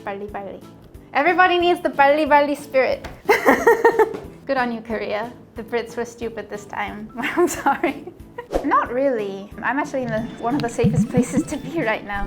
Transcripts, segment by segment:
빨리. Everybody needs the 빨리 spirit. Good on you, Korea. The Brits were stupid this time. I'm sorry. Not really. I'm actually in one of the safest places to be right now.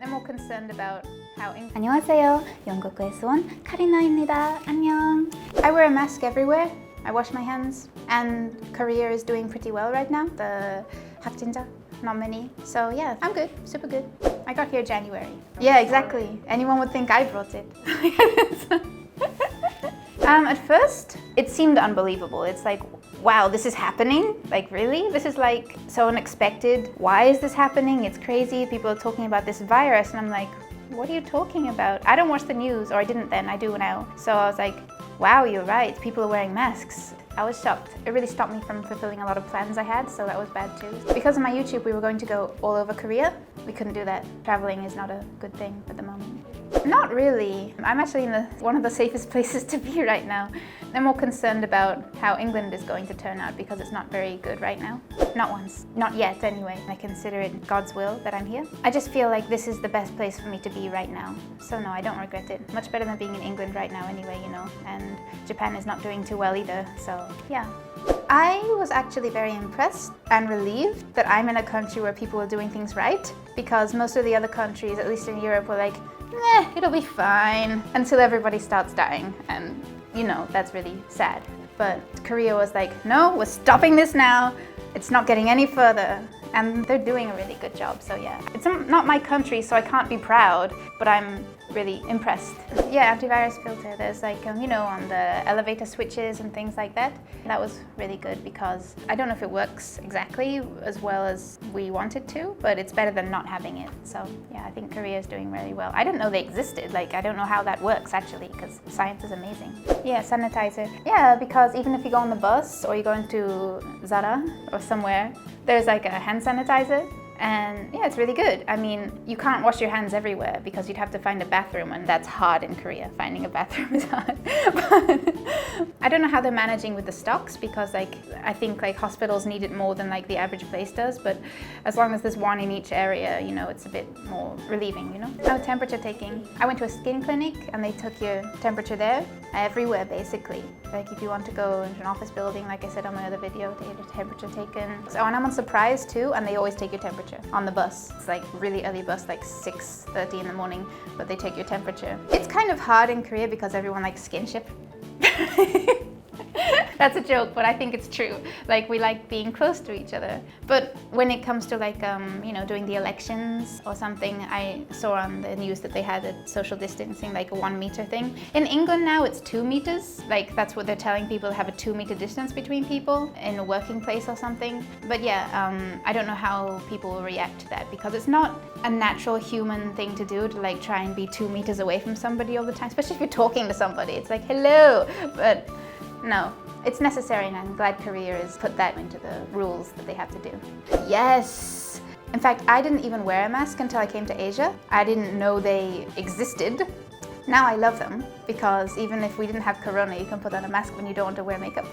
I'm more concerned about how 안녕하세요. 영국에서 온 카리나입니다. 안녕. I wear a mask everywhere. I wash my hands. And Korea is doing pretty well right now. The 확진자, not many. So yeah, I'm good. Super good. I got here January. Yeah, exactly. Anyone would think I brought it. At first, it seemed unbelievable. It's like, wow, this is happening? Like, really? This is like so unexpected. Why is this happening? It's crazy. People are talking about this virus. And I'm like, what are you talking about? I don't watch the news, or I didn't then, I do now. So I was like, wow, you're right. People are wearing masks. I was shocked. It really stopped me from fulfilling a lot of plans I had, so that was bad too. Because of my YouTube, we were going to go all over Korea. We couldn't do that. Traveling is not a good thing at the moment. Not really. I'm actually in one of the safest places to be right now. I'm more concerned about how England is going to turn out because it's not very good right now. Not yet anyway. I consider it God's will that I'm here. I just feel like this is the best place for me to be right now. So no, I don't regret it. Much better than being in England right now anyway, you know. And Japan is not doing too well either, so yeah. I was actually very impressed and relieved that I'm in a country where people are doing things right, because most of the other countries, at least in Europe, were like, it'll be fine, until everybody starts dying, and you know, that's really sad. But Korea was like, no, we're stopping this now. It's not getting any further. And they're doing a really good job, so yeah. It's not my country, so I can't be proud, but I'm really impressed. Yeah, antivirus filter, there's like, you know, on the elevator switches and things like that. That was really good because I don't know if it works exactly as well as we want it to, but it's better than not having it. So yeah, I think Korea is doing really well. I didn't know they existed. Like, I don't know how that works actually, because science is amazing. Yeah, sanitizer. Yeah, because even if you go on the bus or you go into Zara or somewhere, there's like a hand sanitizer. And yeah, it's really good. I mean, you can't wash your hands everywhere because you'd have to find a bathroom, and that's hard in Korea. Finding a bathroom is hard. But I don't know how they're managing with the stocks, because like I think like hospitals need it more than like the average place does. But as long as there's one in each area, you know, it's a bit more relieving, you know. Oh, temperature taking. I went to a skin clinic and they took your temperature there, everywhere basically. Like if you want to go into an office building, like I said on my other video, they get your temperature taken. So, and I'm on Surprise too, and they always take your temperature on the bus. It's like really early bus, like 6:30 in the morning, but they take your temperature. It's kind of hard in Korea because everyone likes skinship. That's a joke, but I think it's true. Like, we like being close to each other. But when it comes to like, you know, doing the elections or something, I saw on the news that they had a social distancing, like a 1 meter thing. In England now, it's 2 meters. Like, that's what they're telling people, to have a 2 meter distance between people in a working place or something. But yeah, I don't know how people will react to that, because it's not a natural human thing to do, to like try and be 2 meters away from somebody all the time, especially if you're talking to somebody. It's like, hello, but no. It's necessary, and I'm glad Korea has put that into the rules that they have to do. Yes! In fact, I didn't even wear a mask until I came to Asia. I didn't know they existed. Now I love them, because even if we didn't have corona, you can put on a mask when you don't want to wear makeup.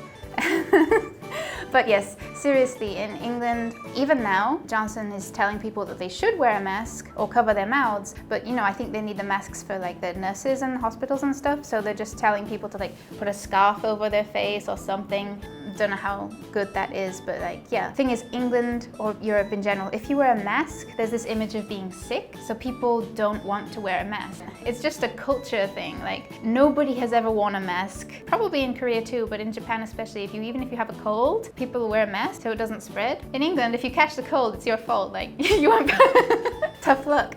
But yes, seriously, in England, even now, Johnson is telling people that they should wear a mask or cover their mouths, but you know, I think they need the masks for like the nurses and hospitals and stuff, so they're just telling people to like put a scarf over their face or something. Don't know how good that is, but like, yeah. Thing is, England or Europe in general, if you wear a mask, there's this image of being sick, so people don't want to wear a mask. It's just a culture thing. Like, nobody has ever worn a mask. Probably in Korea too, but in Japan especially, even if you have a cold, people wear a mask so it doesn't spread. In England, if you catch the cold, it's your fault. Like, you won't. Tough luck.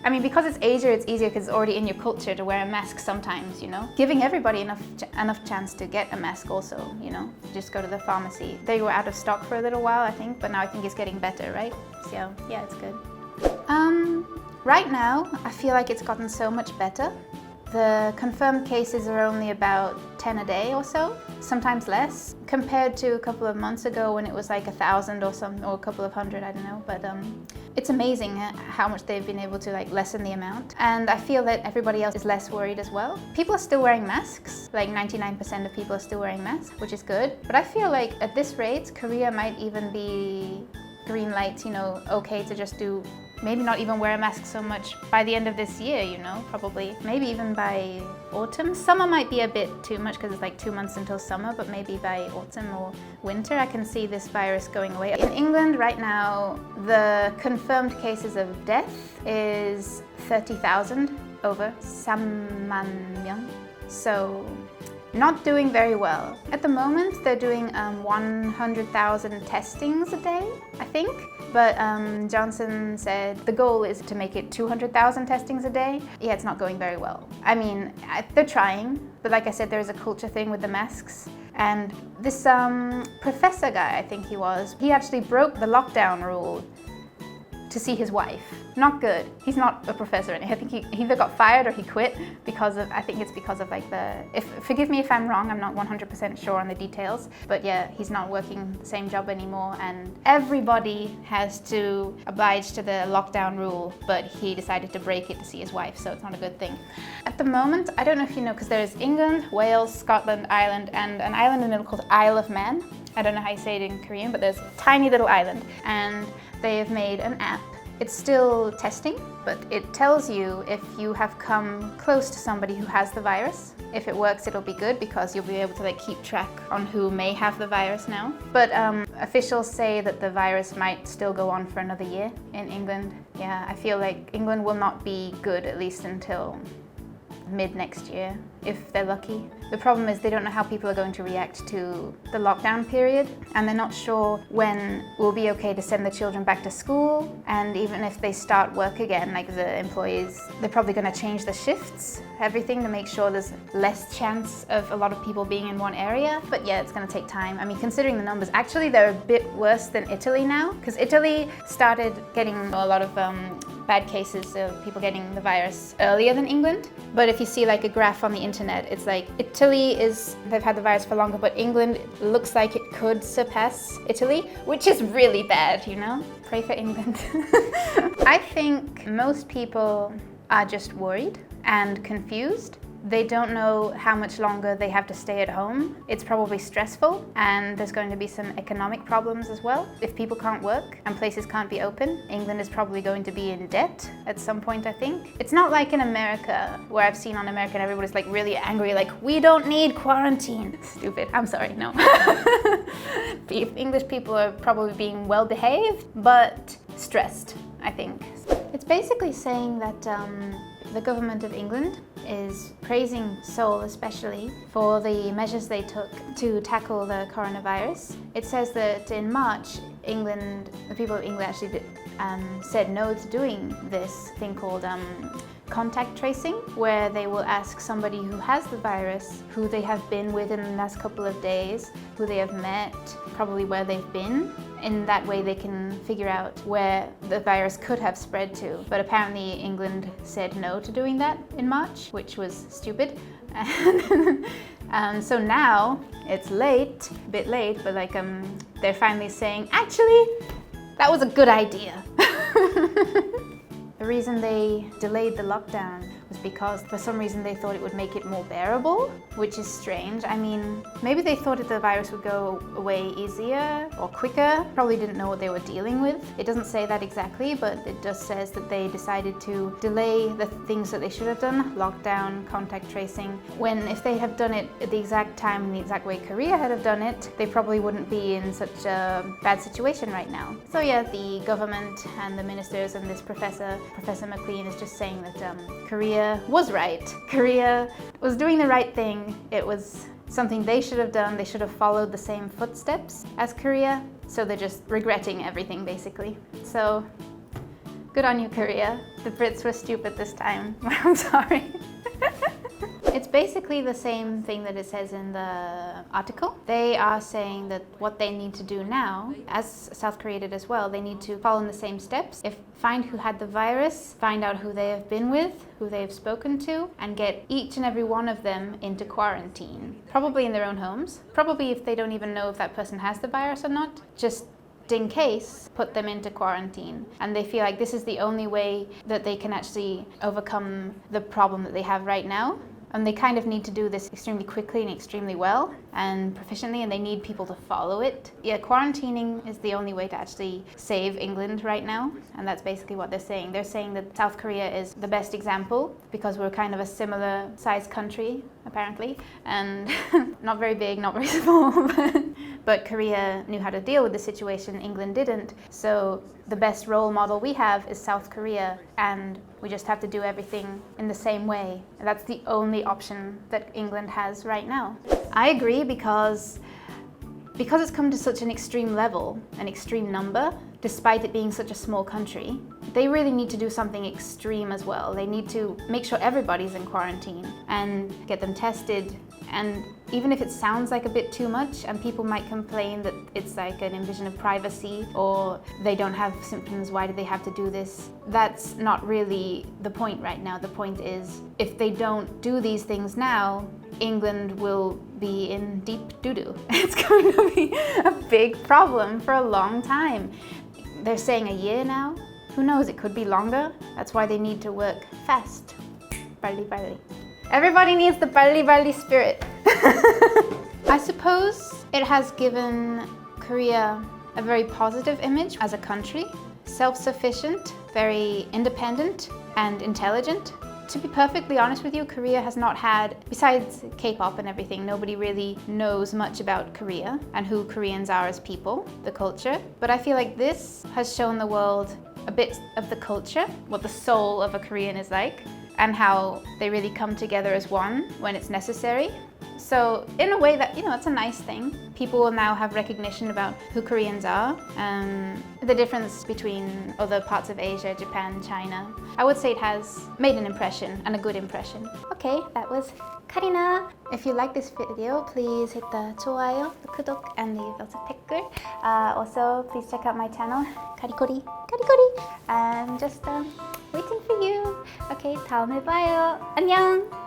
I mean, because it's Asia, it's easier because it's already in your culture to wear a mask sometimes, you know? Giving everybody enough chance to get a mask also, you know? Just go to the pharmacy. They were out of stock for a little while, I think, but now I think it's getting better, right? So, yeah, it's good. Right now, I feel like it's gotten so much better. The confirmed cases are only about 10 a day or so, sometimes less, compared to a couple of months ago when it was like 1,000 or a couple of hundred, I don't know. But it's amazing how much they've been able to like lessen the amount. And I feel that everybody else is less worried as well. People are still wearing masks, like 99% of people are still wearing masks, which is good. But I feel like at this rate, Korea might even be green light, you know, okay to just do maybe not even wear a mask so much by the end of this year, you know, probably. Maybe even by autumn. Summer might be a bit too much because it's like 2 months until summer, but maybe by autumn or winter I can see this virus going away. In England right now, the confirmed cases of death is 30,000 over 3만 명. So not doing very well. At the moment, they're doing 100,000 testings a day, I think. But Johnson said the goal is to make it 200,000 testings a day. Yeah, it's not going very well. I mean, they're trying, but like I said, there's a culture thing with the masks. And this professor guy, I think he actually broke the lockdown rule to see his wife. Not good. He's not a professor. I think he either got fired or he quit because of, I think it's because of like forgive me if I'm wrong, I'm not 100% sure on the details, but yeah, he's not working the same job anymore and everybody has to oblige to the lockdown rule, but he decided to break it to see his wife, so it's not a good thing. At the moment, I don't know if you know, because there's England, Wales, Scotland, Ireland, and an island in the middle called Isle of Man. I don't know how you say it in Korean, but there's a tiny little island, and they have made an app. It's still testing, but it tells you if you have come close to somebody who has the virus. If it works, it'll be good because you'll be able to like keep track on who may have the virus now. But officials say that the virus might still go on for another year in England. Yeah, I feel like England will not be good at least until mid next year, if they're lucky. The problem is they don't know how people are going to react to the lockdown period, and they're not sure when it will be okay to send the children back to school, and even if they start work again, like the employees, they're probably going to change the shifts, everything to make sure there's less chance of a lot of people being in one area. But yeah, it's going to take time. I mean, considering the numbers, actually they're a bit worse than Italy now, because Italy started getting a lot of bad cases of people getting the virus earlier than England. But if you see like a graph on the internet, it's like they've had the virus for longer, but England looks like it could surpass Italy, which is really bad, you know? Pray for England. I think most people are just worried and confused. They don't know how much longer they have to stay at home. It's probably stressful, and there's going to be some economic problems as well. If people can't work and places can't be open, England is probably going to be in debt at some point, I think. It's not like in America, where I've seen on America and everybody's like really angry, like, we don't need quarantine. Stupid, I'm sorry, no. English people are probably being well behaved, but stressed, I think. It's basically saying that the government of England is praising Seoul especially for the measures they took to tackle the coronavirus. It says that in March, the people of England actually said no to doing this thing called contact tracing, where they will ask somebody who has the virus who they have been with in the last couple of days, who they have met, probably where they've been. In that way they can figure out where the virus could have spread to. But apparently England said no to doing that in March, which was stupid. So now it's late, a bit late, but like they're finally saying, actually, that was a good idea. The reason they delayed the lockdown was because for some reason they thought it would make it more bearable, which is strange. I mean, maybe they thought that the virus would go away easier or quicker. Probably didn't know what they were dealing with. It doesn't say that exactly, but it just says that they decided to delay the things that they should have done, lockdown, contact tracing, when if they had done it at the exact time and the exact way Korea had have done it, they probably wouldn't be in such a bad situation right now. So yeah, the government and the ministers and this Professor McLean is just saying that Korea was right. Korea was doing the right thing. It was something they should have done. They should have followed the same footsteps as Korea. So they're just regretting everything, basically. So good on you, Korea. The Brits were stupid this time. I'm sorry. It's basically the same thing that it says in the article. They are saying that what they need to do now, as South Korea did as well, they need to follow in the same steps. Find who had the virus, find out who they have been with, who they have spoken to, and get each and every one of them into quarantine. Probably in their own homes. Probably if they don't even know if that person has the virus or not. Just in case, put them into quarantine. And they feel like this is the only way that they can actually overcome the problem that they have right now and they kind of need to do this extremely quickly and extremely well and proficiently, and they need people to follow it. Yeah, quarantining is the only way to actually save England right now, and that's basically what they're saying. They're saying that South Korea is the best example because we're kind of a similar sized country, apparently, and not very big, not very small, but Korea knew how to deal with the situation, England didn't. So the best role model we have is South Korea, and we just have to do everything in the same way. And that's the only option that England has right now. I agree because it's come to such an extreme level, an extreme number, despite it being such a small country, they really need to do something extreme as well. They need to make sure everybody's in quarantine and get them tested. And even if it sounds like a bit too much, and people might complain that it's like an invasion of privacy or they don't have symptoms, why do they have to do this? That's not really the point right now. The point is, if they don't do these things now, England will be in deep doo-doo. It's going to be a big problem for a long time. They're saying a year now. Who knows, it could be longer. That's why they need to work fast. 빨리. Everybody needs the 빨리 spirit. I suppose it has given Korea a very positive image as a country. Self-sufficient, very independent and intelligent. To be perfectly honest with you, Korea has not had, besides K-pop and everything, nobody really knows much about Korea and who Koreans are as people, the culture. But I feel like this has shown the world a bit of the culture, what the soul of a Korean is like, and how they really come together as one when it's necessary. So in a way that, it's a nice thing. People will now have recognition about who Koreans are, the difference between other parts of Asia, Japan, China. I would say it has made an impression, and a good impression. Okay, that was Karina. If you like this video, please hit the 좋아요, the 구독, and leave us a 댓글. Also, please check out my channel, 카리코리. I'm just waiting for you. Okay, 다음에 봐요. 안녕.